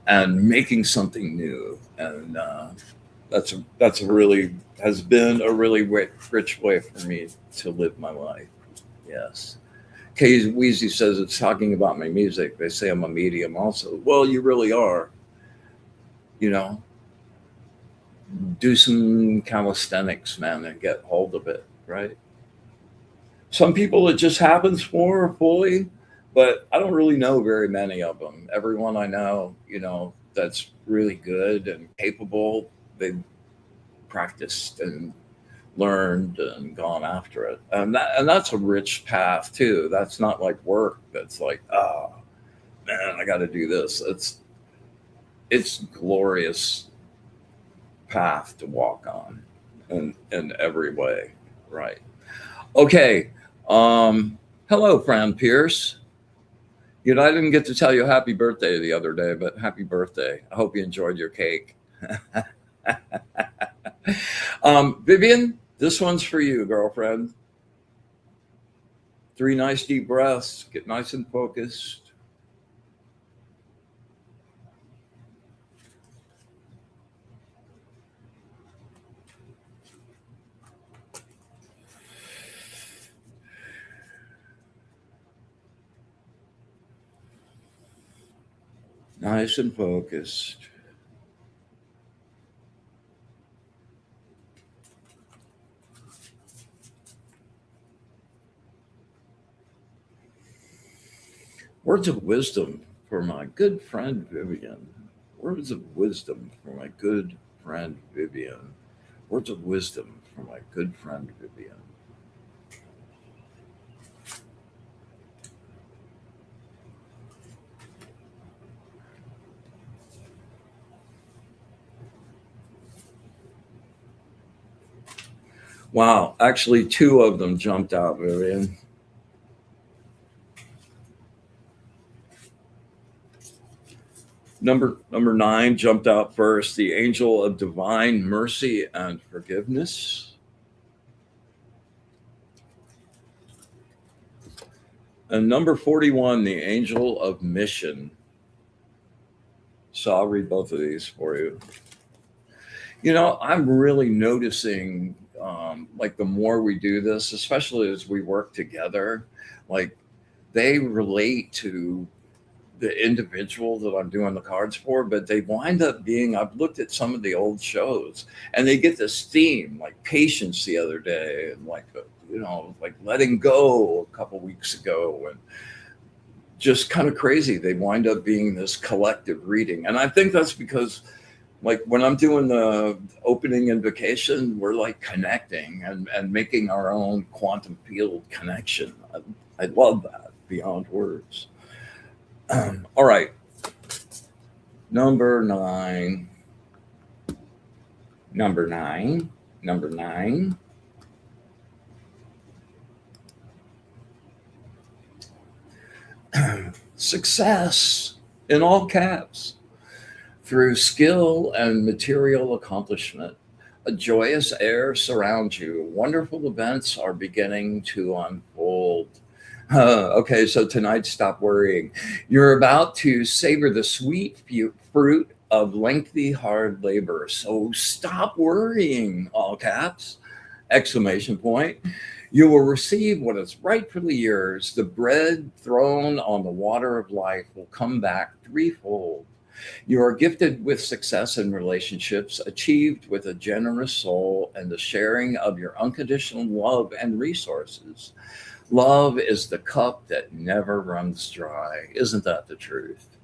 and making something new. And that's a really has been a really rich way for me to live my life. Yes. Kay Weezy says it's talking about my music. They say I'm a medium also. Well, you really are. You know, do some calisthenics, man, and get hold of it, right? Some people it just happens for fully, but I don't really know very many of them. Everyone I know, that's really good and capable, they practiced and learned and gone after it. And that's a rich path too. That's not like work. That's like, oh man, I got to do this. It's glorious path to walk on in every way. Right. Okay. Hello, Fran Pierce. I didn't get to tell you happy birthday the other day, but happy birthday. I hope you enjoyed your cake. Vivian, this one's for you, girlfriend. Three nice deep breaths. Get nice and focused. Nice and focused. Words of wisdom for my good friend Vivian. Words of wisdom for my good friend Vivian. Words of wisdom for my good friend Vivian. Wow, actually, two of them jumped out, Vivian. Number 9 jumped out first. The angel of divine mercy and forgiveness. And number 41, the angel of mission. So I'll read both of these for you. I'm really noticing, like, the more we do this, especially as we work together, like, they relate to the individual that I'm doing the cards for, but they wind up being, I've looked at some of the old shows and they get this theme, like patience the other day, and like, like letting go a couple weeks ago, and just kind of crazy. They wind up being this collective reading. And I think that's because, like, when I'm doing the opening invocation, we're like connecting and making our own quantum field connection. I love that beyond words. All right. Number 9. Number 9. Number 9. Success in all caps. Through skill and material accomplishment, a joyous air surrounds you. Wonderful events are beginning to unfold. Okay, so tonight, stop worrying. You're about to savor the sweet fruit of lengthy, hard labor. So stop worrying, all caps, exclamation point. You will receive what is rightfully yours. The bread thrown on the water of life will come back threefold. You are gifted with success in relationships, achieved with a generous soul and the sharing of your unconditional love and resources. Love is the cup that never runs dry. Isn't that the truth?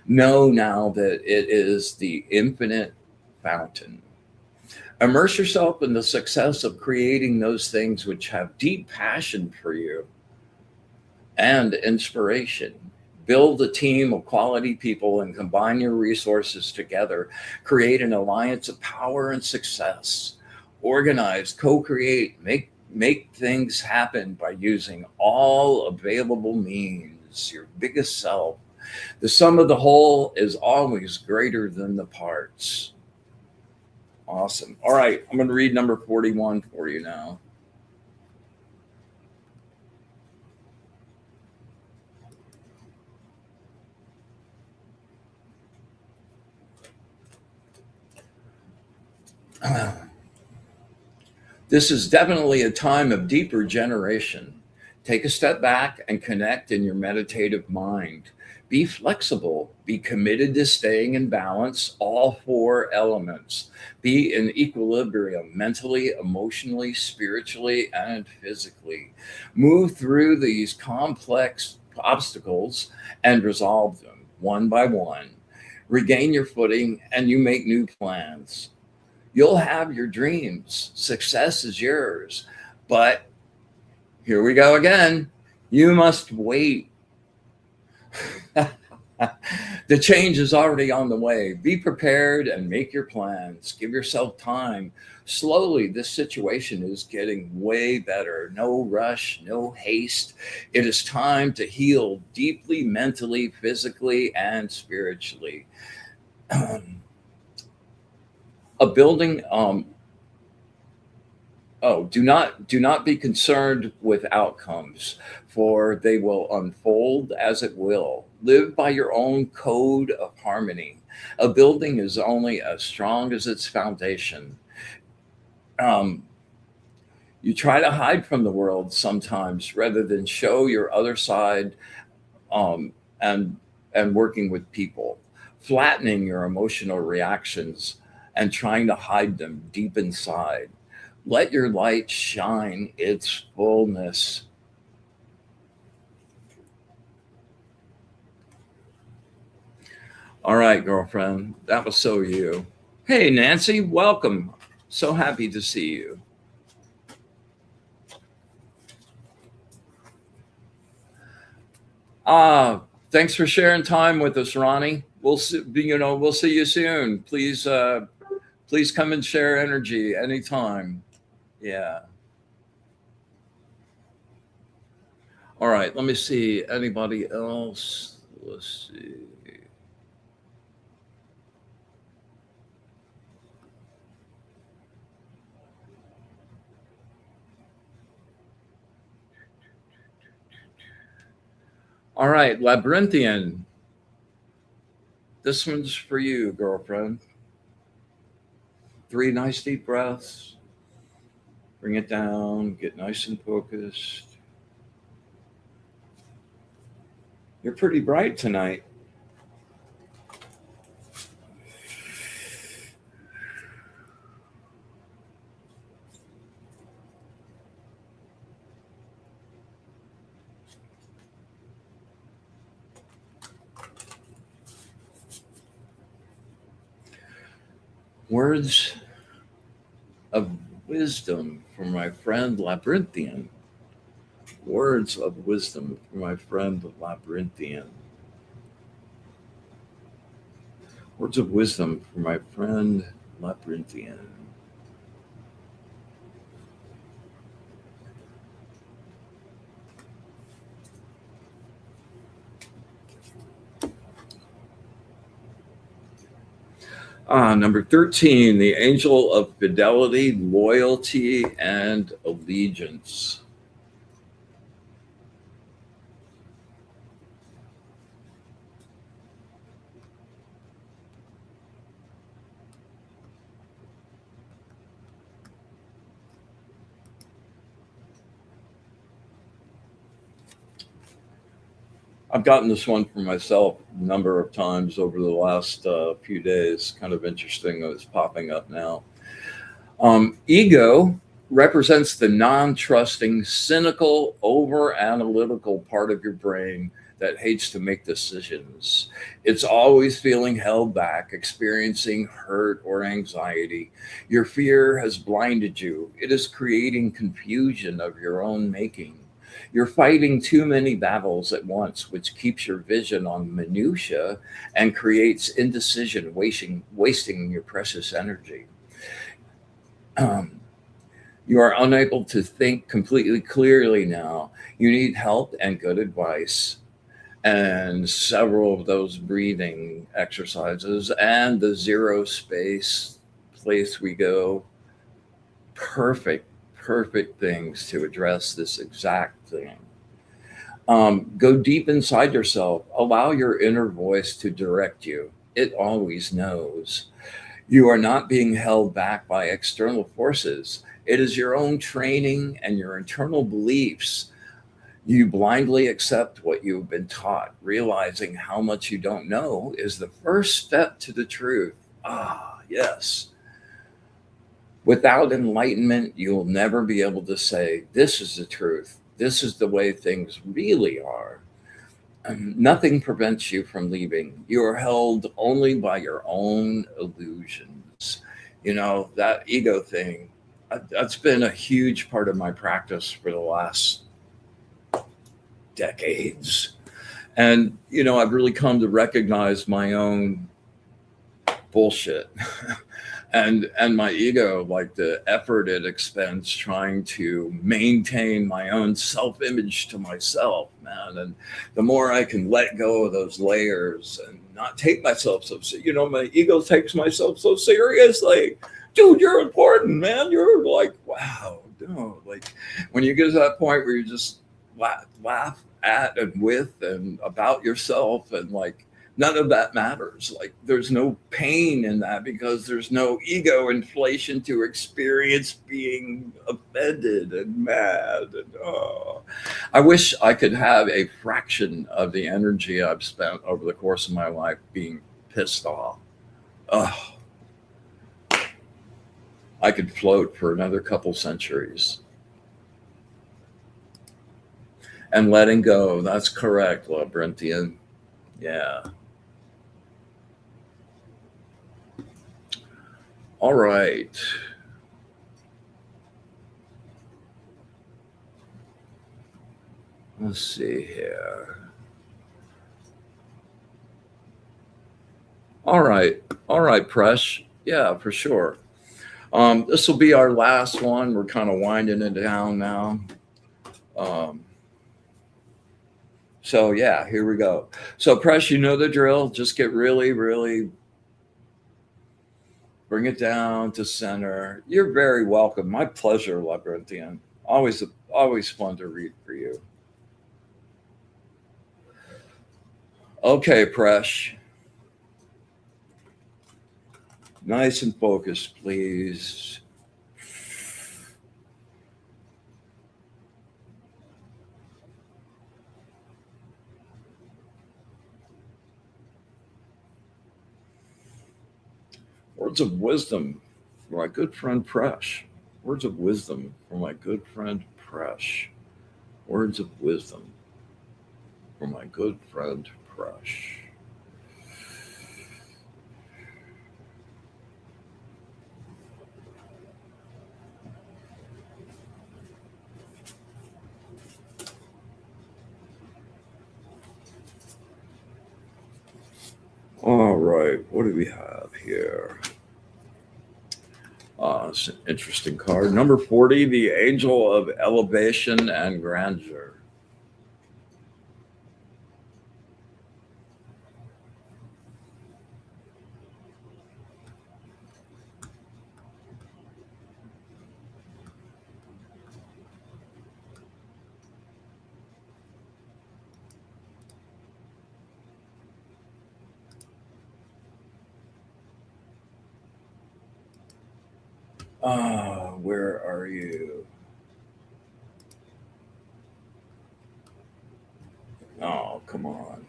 Know now that it is the infinite fountain. Immerse yourself in the success of creating those things which have deep passion for you and inspiration. Build a team of quality people and combine your resources together. Create an alliance of power and success. Organize, co-create, make things happen by using all available means. Your biggest self. The sum of the whole is always greater than the parts. Awesome. All right, I'm going to read number 41 for you now. This is definitely a time of deeper generation. Take a step back and connect in your meditative mind. Be flexible. Be committed to staying in balance, all four elements. Be in equilibrium mentally, emotionally, spiritually, and physically. Move through these complex obstacles and resolve them one by one. Regain your footing and you make new plans. You'll have your dreams. Success is yours. But here we go again. You must wait. The change is already on the way. Be prepared and make your plans. Give yourself time. Slowly, this situation is getting way better. No rush, no haste. It is time to heal deeply, mentally, physically, and spiritually. A building Oh, do not be concerned with outcomes, for they will unfold as it will. Live by your own code of harmony. A building is only as strong as its foundation. Um, you try to hide from the world sometimes rather than show your other side, um, and working with people, flattening your emotional reactions and trying to hide them deep inside. Let your light shine its fullness. All right, girlfriend, that was so you. Hey, Nancy, welcome. So happy to see you. Thanks for sharing time with us, Ronnie. We'll see, we'll see you soon. Please come and share energy anytime. Yeah. All right. Let me see. Anybody else? Let's see. All right, Labyrinthian. This one's for you, girlfriend. Three nice deep breaths. Bring it down. Get nice and focused. You're pretty bright tonight. Words of wisdom from my friend Labyrinthian. Words of wisdom from my friend Labyrinthian. Words of wisdom from my friend Labyrinthian. Number 13, the angel of fidelity, loyalty, and allegiance. I've gotten this one for myself a number of times over the last few days. Kind of interesting that it's popping up now. Ego represents the non trusting, cynical, over analytical part of your brain that hates to make decisions. It's always feeling held back, experiencing hurt or anxiety. Your fear has blinded you, it is creating confusion of your own making. You're fighting too many battles at once, which keeps your vision on minutia and creates indecision, wasting your precious energy. Um, You are unable to think completely clearly now. You need help and good advice. And several of those breathing exercises and the zero space place we go, perfect, perfect things to address this exact thing. Go deep inside yourself. Allow your inner voice to direct you. It always knows. You are not being held back by external forces. It is your own training and your internal beliefs. You blindly accept what you've been taught. Realizing how much you don't know is the first step to the truth. Ah, yes. Without enlightenment, you'll never be able to say, this is the truth. This is the way things really are. Nothing prevents you from leaving. You are held only by your own illusions. You know, that ego thing, that's been a huge part of my practice for the last decades. And, you know, I've really come to recognize my own bullshit and my ego, like the effort it expends trying to maintain my own self-image to myself, man. And the more I can let go of those layers and not take myself you know, my ego takes myself so seriously. Dude, you're important, man. You're like, wow, no. Like when you get to that point where you just laugh at and with and about yourself, and like none of that matters. Like there's no pain in that because there's no ego inflation to experience being offended and mad. And oh, I wish I could have a fraction of the energy I've spent over the course of my life being pissed off. Oh, I could float for another couple centuries. And letting go. That's correct, Labyrinthian. Yeah. All right. Let's see here. All right. All right, Presh. Yeah, for sure. This will be our last one. We're kind of winding it down now. Um, so, yeah, here we go. So, Presh, you know the drill. Just get really, really bring it down to center. You're very welcome. My pleasure, Labyrinthian. Always fun to read for you. Okay, Presh. Nice and focused, please. Words of wisdom for my good friend Presh. Words of wisdom for my good friend Presh. Words of wisdom for my good friend Presh. All right, what do we have here? It's an interesting card. Number 40, the Angel of Elevation and Grandeur. Where are you? Oh, come on.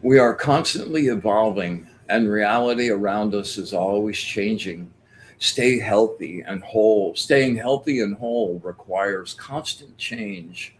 We are constantly evolving, and reality around us is always changing. Staying healthy and whole requires constant change.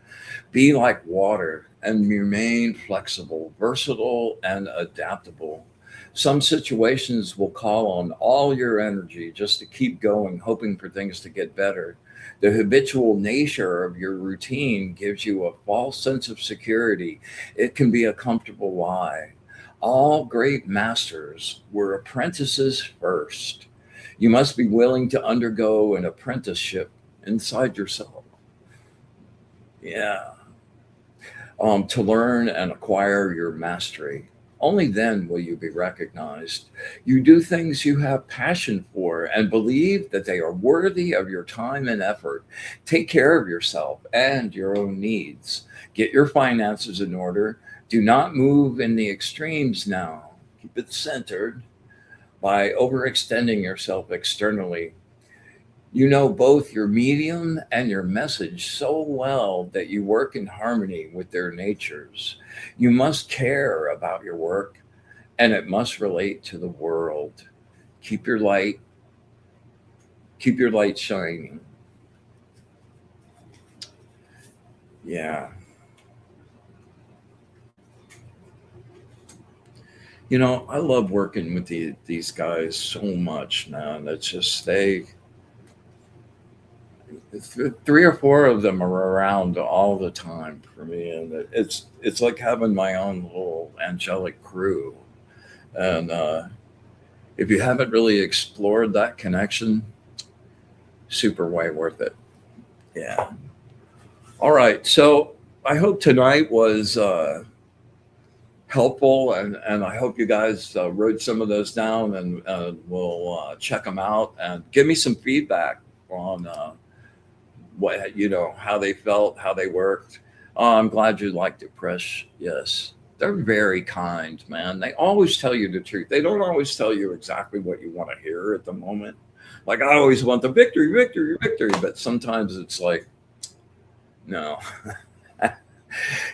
Be like water and remain flexible, versatile, and adaptable. Some situations will call on all your energy just to keep going, hoping for things to get better. The habitual nature of your routine gives you a false sense of security. It can be a comfortable lie. All great masters were apprentices first. You must be willing to undergo an apprenticeship inside yourself. Yeah. To learn and acquire your mastery. Only then will you be recognized. You do things you have passion for and believe that they are worthy of your time and effort. Take care of yourself and your own needs. Get your finances in order. Do not move in the extremes now. Keep it centered by overextending yourself externally. You know both your medium and your message so well that you work in harmony with their natures. You must care about your work and it must relate to the world. Keep your light, keep your light shining. Yeah. You know, I love working with these guys so much, man. It's just three or four of them are around all the time for me, and it's like having my own little angelic crew. And if you haven't really explored that connection, super way worth it. Yeah. All right. So I hope tonight was helpful, and I hope you guys wrote some of those down, and we'll check them out and give me some feedback on what how they felt, how they worked. I'm glad you liked it, Presh. Yes. They're very kind, man. They always tell you the truth. They don't always tell you exactly what you want to hear at the moment. Like I always want the victory, victory, victory, but sometimes it's like, no,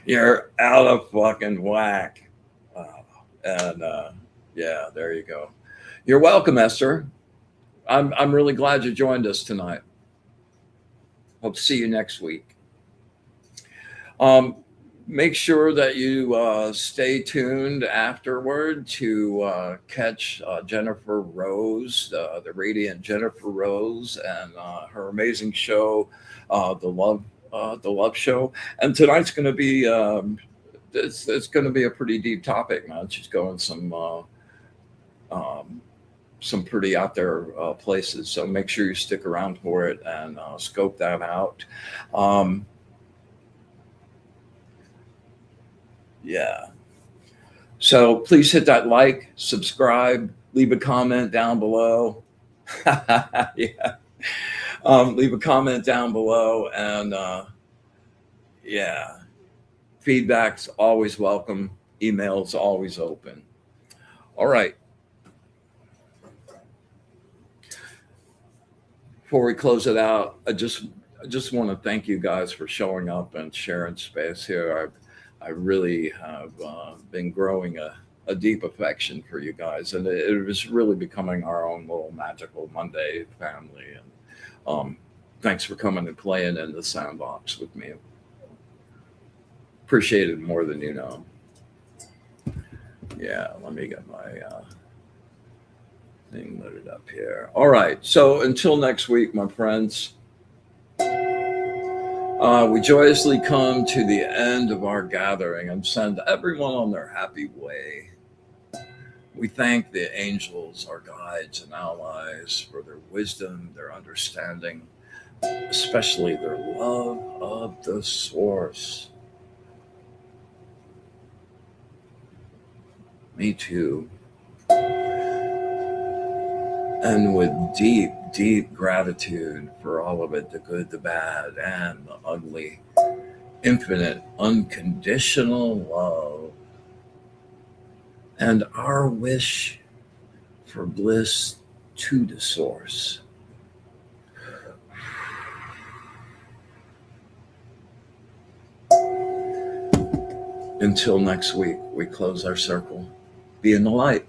you're out of fucking whack. And yeah, there you go. You're welcome, Esther. I'm really glad you joined us tonight. Hope to see you next week. Um, Make sure that you stay tuned afterward to catch Jennifer Rose, the radiant Jennifer Rose, and her amazing show, the Love Show. And tonight's going to be it's going to be a pretty deep topic, man. She's going some pretty out there places, so make sure you stick around for it and scope that out. Um, yeah. So please hit that like, subscribe, leave a comment down below. Yeah. Leave a comment down below. And yeah, feedback's always welcome. Email's always open. All right. Before we close it out, I just want to thank you guys for showing up and sharing space here. I really have been growing a deep affection for you guys, and it was really becoming our own little magical Monday family. And thanks for coming and playing in the sandbox with me. Appreciate it more than you know. Yeah, let me get my thing loaded up here. All right, so until next week, my friends. We joyously come to the end of our gathering and send everyone on their happy way. We thank the angels, our guides and allies, for their wisdom, their understanding, especially their love of the source. Me too. And with deep, deep gratitude for all of it, the good, the bad, and the ugly, infinite, unconditional love, and our wish for bliss to the source. Until next week, we close our circle. Be in the light.